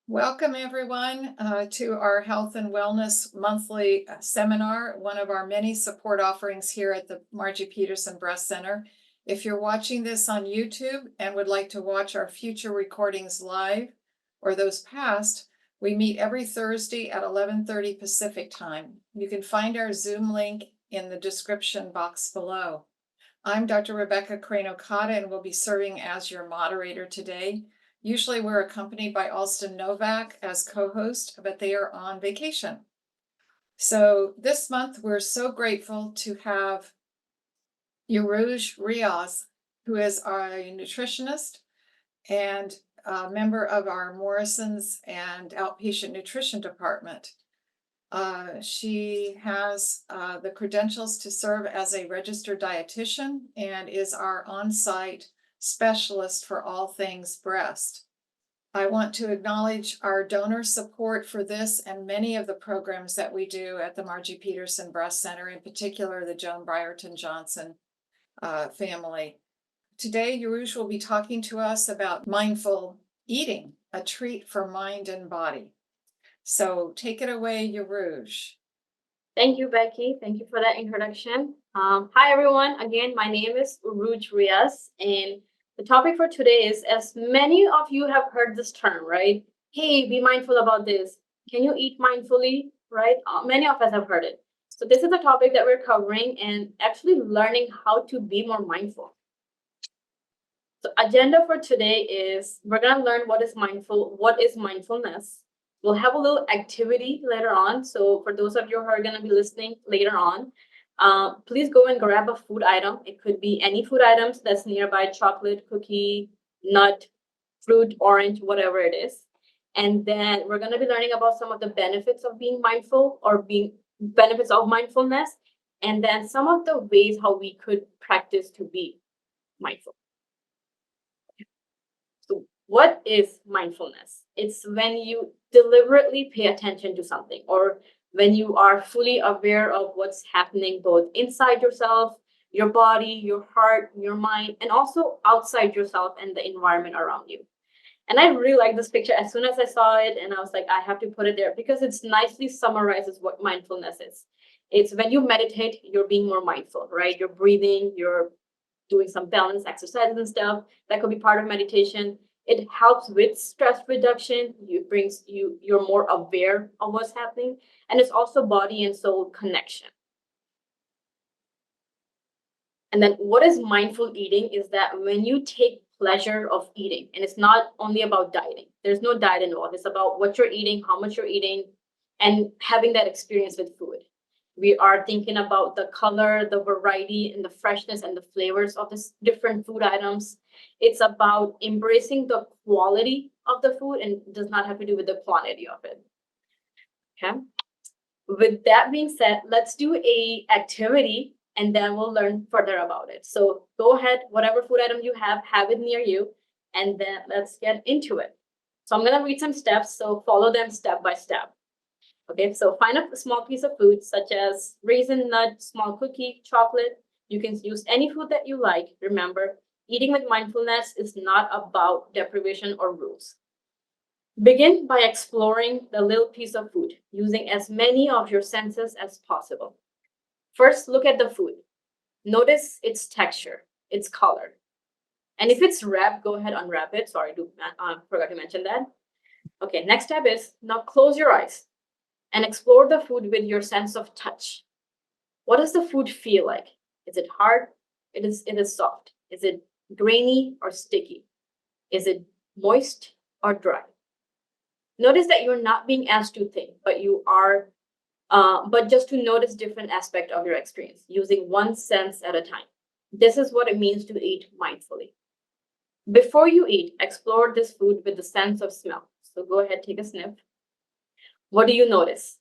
Welcome, everyone, to our Health and Wellness Monthly Seminar, one of our many support offerings here at the Margie Petersen Breast Center. If you're watching this on YouTube and would like to watch our future recordings live or those past, we meet every Thursday at 11:30 Pacific Time. You can find our Zoom link in the description box below. I'm Dr. Rebecca Crane-Okada and will be serving as your moderator today. Usually we're accompanied by Alston Novak as co-host, but they are on vacation. So this month, we're so grateful to have Urooj Riaz, who is our nutritionist and a member of our Morrison's and outpatient nutrition department. She has the credentials to serve as a registered dietitian and is our on-site specialist for all things breast. I want to acknowledge our donor support for this and many of the programs that we do at the Margie Petersen Breast Center, in particular the Joan Brierton Johnson family. Today, Urooj will be talking to us about mindful eating, a treat for mind and body. So take it away, Urooj. Thank you, Becky. Thank you for that introduction. Hi, everyone. Again, my name is Urooj Riaz, and the topic for today is, as many of you have heard this term, right? Hey, be mindful about this. Can you eat mindfully, right? Many of us have heard it. So this is the topic that we're covering and actually learning how to be more mindful. So agenda for today is we're going to learn what is mindfulness. We'll have a little activity later on. So for those of you who are going to be listening later on, please go and grab a food item. It could be any food items that's nearby: chocolate, cookie, nut, fruit, orange, whatever it is. And then we're going to be learning about some of the benefits of being mindful or benefits of mindfulness. And then some of the ways how we could practice to be mindful. So what is mindfulness? It's when you deliberately pay attention to something, or when you are fully aware of what's happening both inside yourself, your body, your heart, your mind, and also outside yourself and the environment around you. And I really like this picture. As soon as I saw it, and I was like, I have to put it there because it nicely summarizes what mindfulness is. It's when you meditate, you're being more mindful, right? You're breathing, you're doing some balance exercises and stuff. That could be part of meditation. It helps with stress reduction. You're more aware of what's happening. And it's also body and soul connection. And then what is mindful eating is that when you take pleasure of eating, and it's not only about dieting. There's no diet involved. It's about what you're eating, how much you're eating, and having that experience with food. We are thinking about the color, the variety, and the freshness and the flavors of the different food items. It's about embracing the quality of the food and does not have to do with the quantity of it. Okay. With that being said, let's do a activity and then we'll learn further about it. So go ahead, whatever food item you have it near you, and then let's get into it. So I'm going to read some steps, so follow them step by step. Okay, so find a small piece of food such as raisin, nut, small cookie, chocolate. You can use any food that you like. Remember, eating with mindfulness is not about deprivation or rules. Begin by exploring the little piece of food, using as many of your senses as possible. First, look at the food. Notice its texture, its color. And if it's wrapped, go ahead, unwrap it. Sorry, forgot to mention that. Okay, next step is now close your eyes and explore the food with your sense of touch. What does the food feel like? Is it hard? It is soft. Is it grainy or sticky? Is it moist or dry? Notice that you're not being asked to think, but you are, but just to notice different aspects of your experience, using one sense at a time. This is what it means to eat mindfully. Before you eat, explore this food with the sense of smell. So go ahead, take a sniff. What do you notice?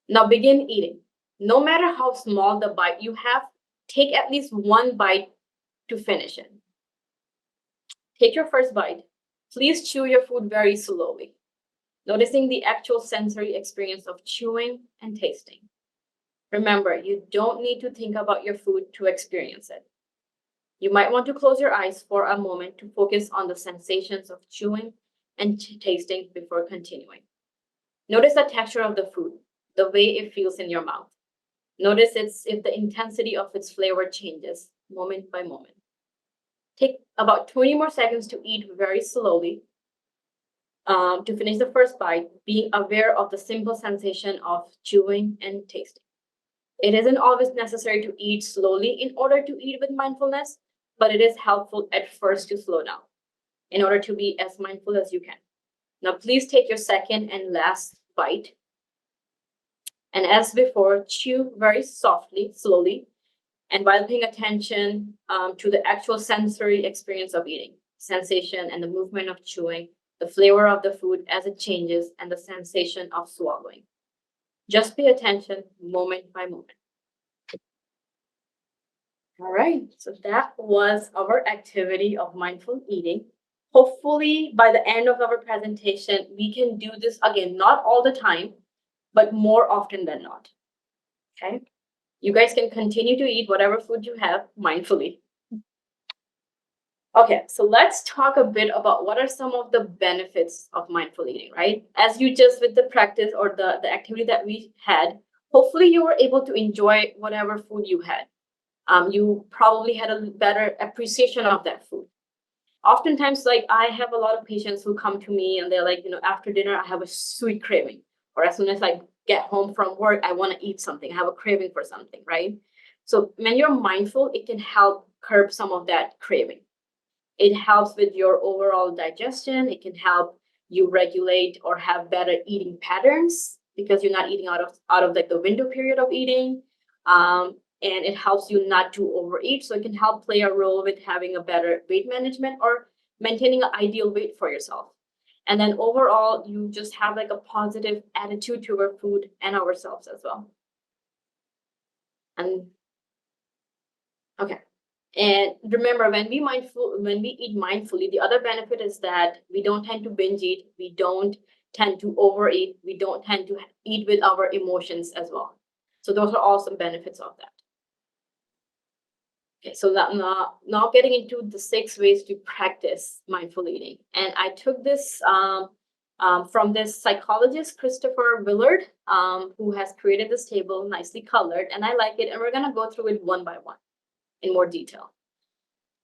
Now begin eating. No matter how small the bite you have, take at least one bite to finish it. Take your first bite. Please chew your food very slowly, noticing the actual sensory experience of chewing and tasting. Remember, you don't need to think about your food to experience it. You might want to close your eyes for a moment to focus on the sensations of chewing and tasting before continuing. Notice the texture of the food, the way it feels in your mouth. Notice if the intensity of its flavor changes moment by moment. Take about 20 more seconds to eat very slowly. To finish the first bite, being aware of the simple sensation of chewing and tasting. It isn't always necessary to eat slowly in order to eat with mindfulness, but it is helpful at first to slow down in order to be as mindful as you can. Now, please take your second and last bite. And as before, chew very softly, slowly, and while paying attention to the actual sensory experience of eating, sensation and the movement of chewing, the flavor of the food as it changes, and the sensation of swallowing. Just pay attention moment by moment. All right, so that was our activity of mindful eating. Hopefully, by the end of our presentation, we can do this again, not all the time, but more often than not. Okay? You guys can continue to eat whatever food you have mindfully. Okay, so let's talk a bit about what are some of the benefits of mindful eating, right? As you just with the practice or the activity that we had, hopefully you were able to enjoy whatever food you had. You probably had a better appreciation of that food. Oftentimes, like I have a lot of patients who come to me and they're like, after dinner, I have a sweet craving. Or as soon as I get home from work, I want to eat something. I have a craving for something, right? So when you're mindful, it can help curb some of that craving. It helps with your overall digestion. It can help you regulate or have better eating patterns because you're not eating out of like the window period of eating. And it helps you not to overeat. So it can help play a role with having a better weight management or maintaining an ideal weight for yourself. And then overall, you just have like a positive attitude toward food and ourselves as well. And okay. And remember, when we eat mindfully, the other benefit is that we don't tend to binge eat, we don't tend to overeat, we don't tend to eat with our emotions as well. So those are all some benefits of that. Okay, so now getting into the 6 ways to practice mindful eating. And I took this from this psychologist, Christopher Willard, who has created this table, nicely colored, and I like it. And we're gonna go through it one by one in more detail.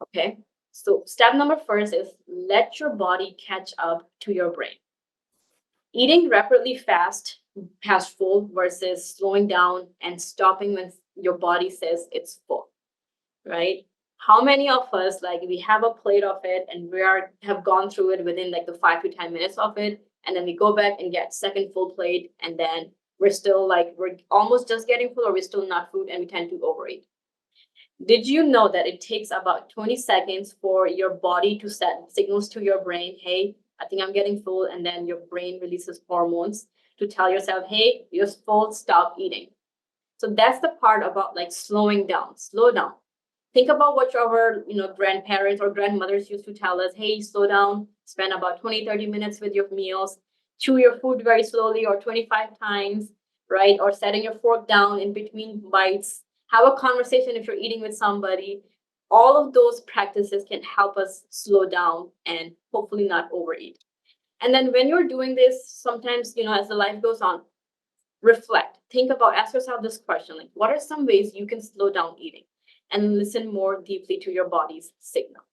Okay, so step number first is let your body catch up to your brain. Eating rapidly past full versus slowing down and stopping when your body says it's full, right? How many of us, like, we have a plate of it and have gone through it within like the 5 to 10 minutes of it, and then we go back and get second full plate, and then we're still like, we're almost just getting full, or we're still not food, and we tend to overeat. Did you know that it takes about 20 seconds for your body to send signals to your brain, hey, I think I'm getting full, and then your brain releases hormones to tell yourself, hey, you're full, stop eating. So that's the part about like slowing down, slow down. Think about what our grandparents or grandmothers used to tell us, hey, slow down, spend about 20-30 minutes with your meals, chew your food very slowly or 25 times, right? Or setting your fork down in between bites. Have a conversation if you're eating with somebody. All of those practices can help us slow down and hopefully not overeat. And then when you're doing this, sometimes, as the life goes on, reflect, think about, ask yourself this question, like, what are some ways you can slow down eating and listen more deeply to your body's signal?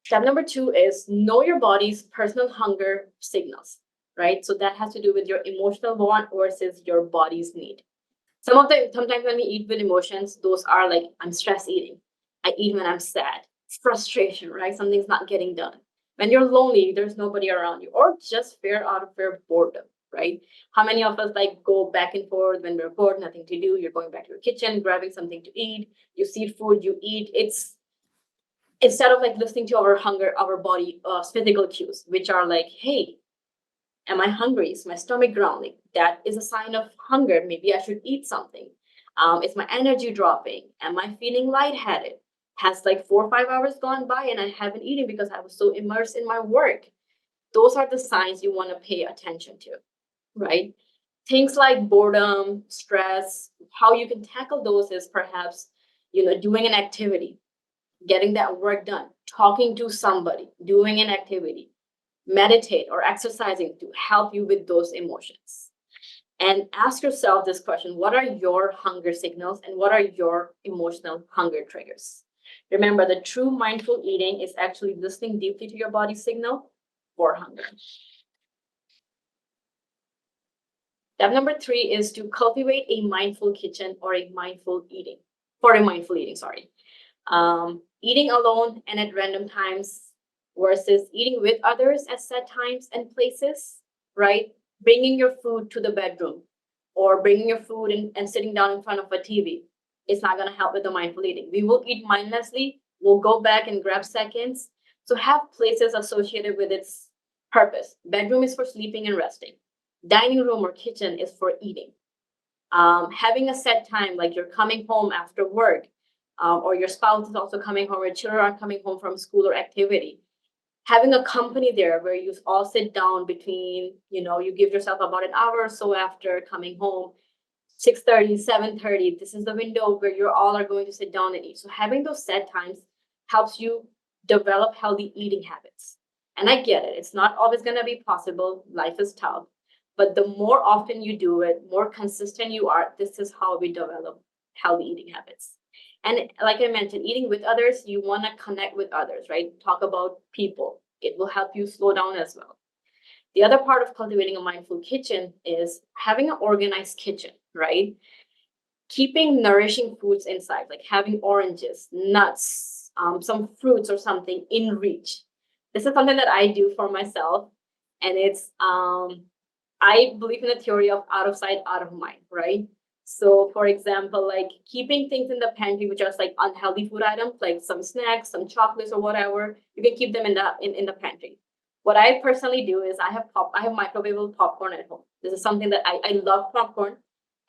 Step number 2 is know your body's personal hunger signals, right? So that has to do with your emotional want versus your body's need. Sometimes when we eat with emotions, those are like, I'm stress eating. I eat when I'm sad, frustration, right? Something's not getting done. When you're lonely, there's nobody around you, or just out of fear, boredom, right? How many of us like go back and forth when we're bored, nothing to do? You're going back to your kitchen, grabbing something to eat. You see food, you eat. It's instead of like listening to our hunger, our body physical cues, which are like, hey, am I hungry? Is my stomach growling? That is a sign of hunger. Maybe I should eat something. Is my energy dropping? Am I feeling lightheaded? Has like 4 or 5 hours gone by and I haven't eaten because I was so immersed in my work? Those are the signs you want to pay attention to, right? Things like boredom, stress, how you can tackle those is perhaps, doing an activity, getting that work done, talking to somebody, doing an activity, meditate or exercising to help you with those emotions. And ask yourself this question: what are your hunger signals and what are your emotional hunger triggers? Remember, the true mindful eating is actually listening deeply to your body's signal for hunger. Step number 3 is to cultivate a mindful kitchen or a mindful eating, sorry. Eating alone and at random times versus eating with others at set times and places, right? Bringing your food to the bedroom or bringing your food and sitting down in front of a TV, it's not going to help with the mindful eating. We will eat mindlessly, we'll go back and grab seconds. So have places associated with its purpose. Bedroom is for sleeping and resting. Dining room or kitchen is for eating. Having a set time, like you're coming home after work, or your spouse is also coming home, or children are coming home from school or activity. Having a company there where you all sit down between, you give yourself about an hour or so after coming home, 6:30, 7:30. This is the window where you all are going to sit down and eat. So having those set times helps you develop healthy eating habits. And I get it. It's not always going to be possible. Life is tough. But the more often you do it, more consistent you are, this is how we develop healthy eating habits. And like I mentioned, eating with others, you want to connect with others, right? Talk about people. It will help you slow down as well. The other part of cultivating a mindful kitchen is having an organized kitchen, right? Keeping nourishing foods inside, like having oranges, nuts, some fruits or something in reach. This is something that I do for myself. And it's, I believe in the theory of out of sight, out of mind, right? So for example, like keeping things in the pantry, which are like unhealthy food items, like some snacks, some chocolates or whatever, you can keep them in the pantry. What I personally do is I have microwavable popcorn at home. This is something that I love popcorn,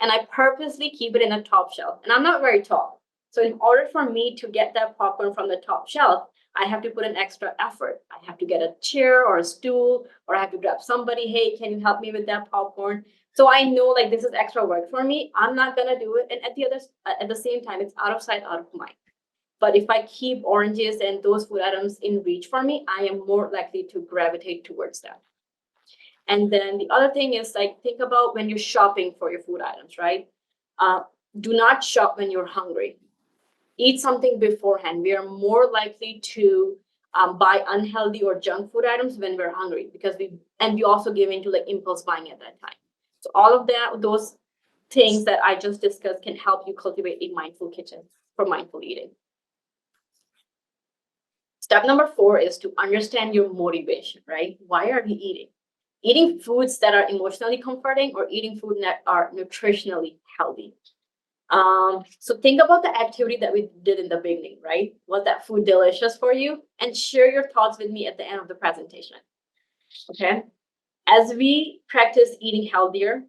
and I purposely keep it in a top shelf. And I'm not very tall. So in order for me to get that popcorn from the top shelf, I have to put an extra effort. I have to get a chair or a stool, or I have to grab somebody. Hey, can you help me with that popcorn? So I know like this is extra work for me. I'm not gonna do it. And at the same time, it's out of sight, out of mind. But if I keep oranges and those food items in reach for me, I am more likely to gravitate towards that. And then the other thing is like think about when you're shopping for your food items, right? Do not shop when you're hungry. Eat something beforehand. We are more likely to buy unhealthy or junk food items when we're hungry because we also give into like impulse buying at that time. So all of those things that I just discussed can help you cultivate a mindful kitchen for mindful eating. Step number 4 is to understand your motivation, right? Why are we eating? Eating foods that are emotionally comforting or eating food that are nutritionally healthy. So think about the activity that we did in the beginning, right? Was that food delicious for you? And share your thoughts with me at the end of the presentation. Okay. As we practice eating healthier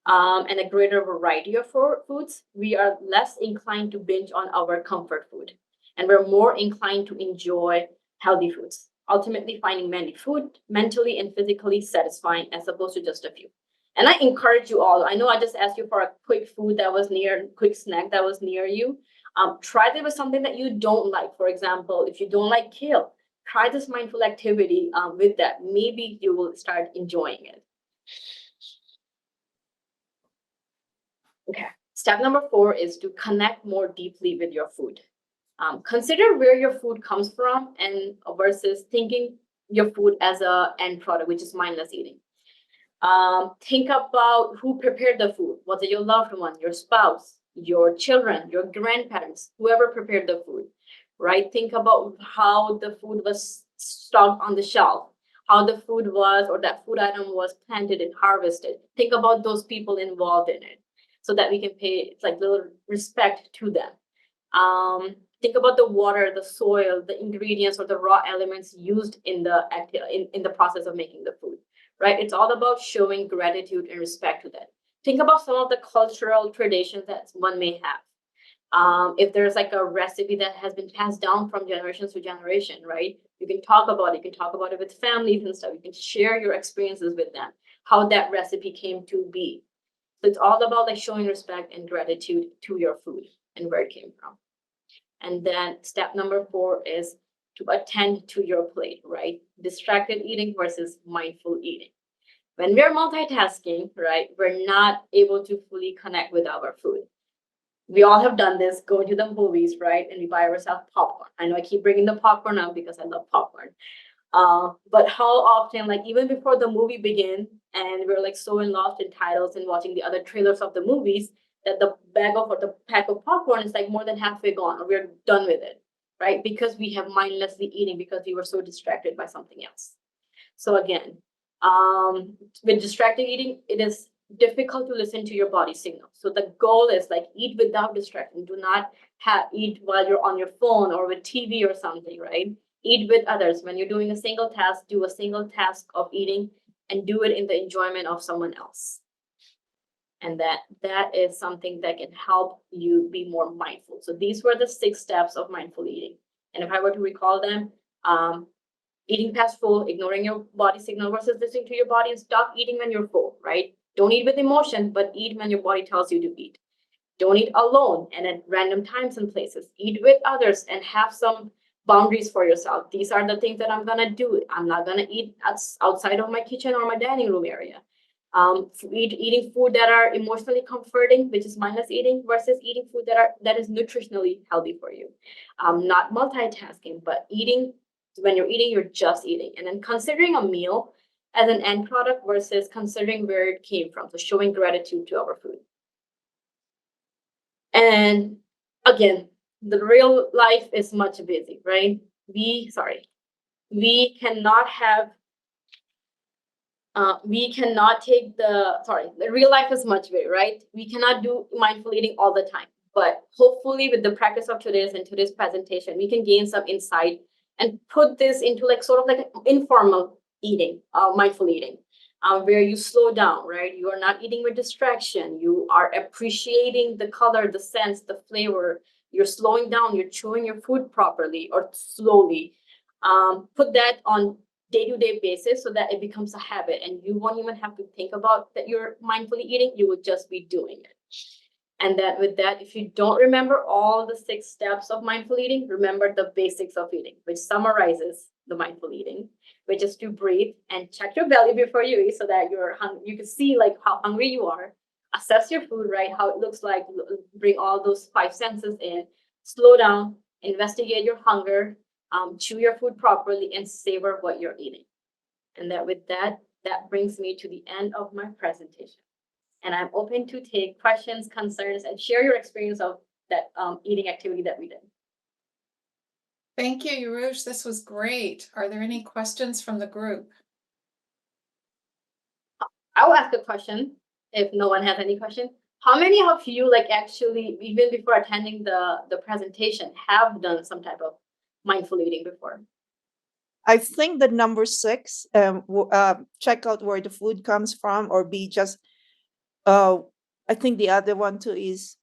and a greater variety of foods, we are less inclined to binge on our comfort food. And we're more inclined to enjoy healthy foods, ultimately finding many food mentally and physically satisfying as opposed to just a few. And I encourage you all. I know I just asked you for a quick snack that was near you. Try this with something that you don't like. For example, if you don't like kale, try this mindful activity with that. Maybe you will start enjoying it. Okay. Step number 4 is to connect more deeply with your food. Consider where your food comes from and versus thinking your food as a end product, which is mindless eating. Think about who prepared the food. Was it your loved one, your spouse, your children, your grandparents, whoever prepared the food, right? Think about how the food was stocked on the shelf, how the food was or that food item was planted and harvested. Think about those people involved in it so that we can pay like little respect to them. Think about the water, the soil, the ingredients or the raw elements used in the process of making the food. Right? It's all about showing gratitude and respect to that. Think about some of the cultural traditions that one may have. If there's like a recipe that has been passed down from generations to generation, right? You can talk about it. You can talk about it with families and stuff. You can share your experiences with them, how that recipe came to be. So it's all about like showing respect and gratitude to your food and where it came from. And then step number 4 is to attend to your plate, right? Distracted eating versus mindful eating. When we're multitasking, right, we're not able to fully connect with our food. We all have done this, go to the movies, right? And we buy ourselves popcorn. I know I keep bringing the popcorn up because I love popcorn. But how often, like even before the movie begins, and we're like so lost in titles and watching the other trailers of the movies, that the bag of or the pack of popcorn is like more than halfway gone, or we're done with it, right? Because we have mindlessly eating because we were so distracted by something else. So again, with distracted eating, it is difficult to listen to your body signal. So the goal is like eat without distraction. Do not eat while you're on your phone or with TV or something, right? Eat with others. When you're doing a single task, do a single task of eating and do it in the enjoyment of someone else. And that is something that can help you be more mindful. So these were the 6 steps of mindful eating. And if I were to recall them, eating past full, ignoring your body signal versus listening to your body, and stop eating when you're full, right? Don't eat with emotion, but eat when your body tells you to eat. Don't eat alone and at random times and places. Eat with others and have some boundaries for yourself. These are the things that I'm gonna do. I'm not gonna eat outside of my kitchen or my dining room area. Eating food that are emotionally comforting, which is mindless eating, versus eating food that is nutritionally healthy for you. Not multitasking, but eating when you're eating, you're just eating. And then considering a meal as an end product versus considering where it came from. So showing gratitude to our food. And again, the real life is much busy, right? We cannot take the real life is much bigger, right? We cannot do mindful eating all the time. But hopefully with the practice of today's presentation, we can gain some insight and put this into like sort of like informal eating, mindful eating, where you slow down, right? You are not eating with distraction. You are appreciating the color, the sense, the flavor. You're slowing down. You're chewing your food properly or slowly. Put that on day-to-day basis so that it becomes a habit, and you won't even have to think about that you're mindfully eating. You will just be doing it. And that with that, if you don't remember all the 6 steps of mindful eating, remember the basics of eating, which summarizes the mindful eating, which is to breathe and check your belly before you eat so that you can see like how hungry you are, assess your food, right? How it looks like, bring all those 5 senses in, slow down, investigate your hunger, chew your food properly, and savor what you're eating. And that with that brings me to the end of my presentation. And I'm open to take questions, concerns, and share your experience of that eating activity that we did. Thank you, Urooj. This was great. Are there any questions from the group? I'll ask a question if no one has any question. How many of you, like actually, even before attending the presentation, have done some type of mindful eating before? I think the number 6, check out where the food comes from, or be just, I think the other one too is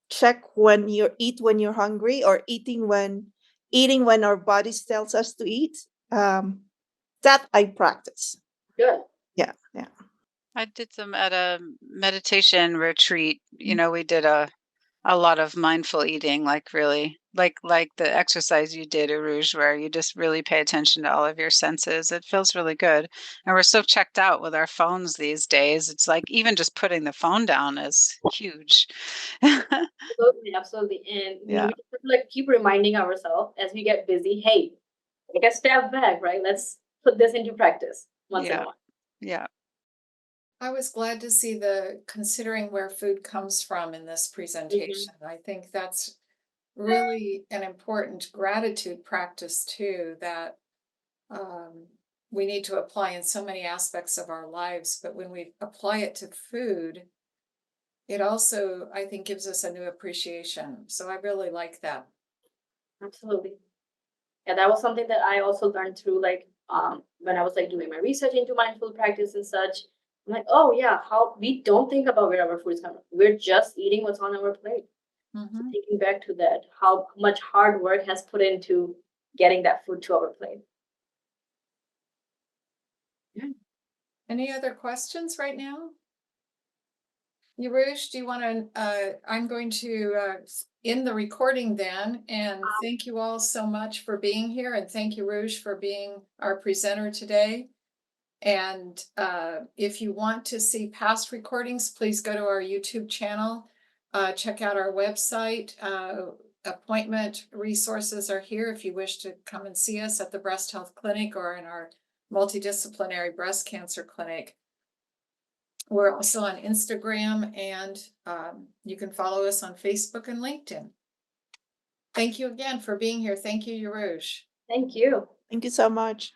check when you're hungry, or eating when our bodies tells us to eat. That I practice. Good. Yeah. I did them at a meditation retreat. We did a lot of mindful eating, like really like the exercise you did, Urooj, where you just really pay attention to all of your senses. It feels really good. And we're so checked out with our phones these days. It's like even just putting the phone down is huge. Absolutely. And Yeah. we just like keep reminding ourselves as we get busy, hey, take a step back, right? Let's put this into practice once in a while. Yeah. I was glad to see the considering where food comes from in this presentation. I think that's really an important gratitude practice too, that we need to apply in so many aspects of our lives. But when we apply it to food, it also, I think, gives us a new appreciation. So I really like that. Absolutely. Yeah, that was something that I also learned through like when I was like doing my research into mindful practice and such. I'm like, oh yeah, how we don't think about where our food is coming. We're just eating what's on our plate. So thinking back to that, how much hard work has put into getting that food to our plate. Any other questions right now? Urooj, do you want to, I'm going to end the recording then, and thank you all so much for being here, and thank you, Urooj, for being our presenter today. And if you want to see past recordings, please go to our YouTube channel, check out our website. Appointment resources are here if you wish to come and see us at the Breast Health Clinic or in our multidisciplinary breast cancer clinic. We're also on Instagram, and you can follow us on Facebook and LinkedIn. Thank you again for being here. Thank you, Urooj. Thank you. Thank you so much.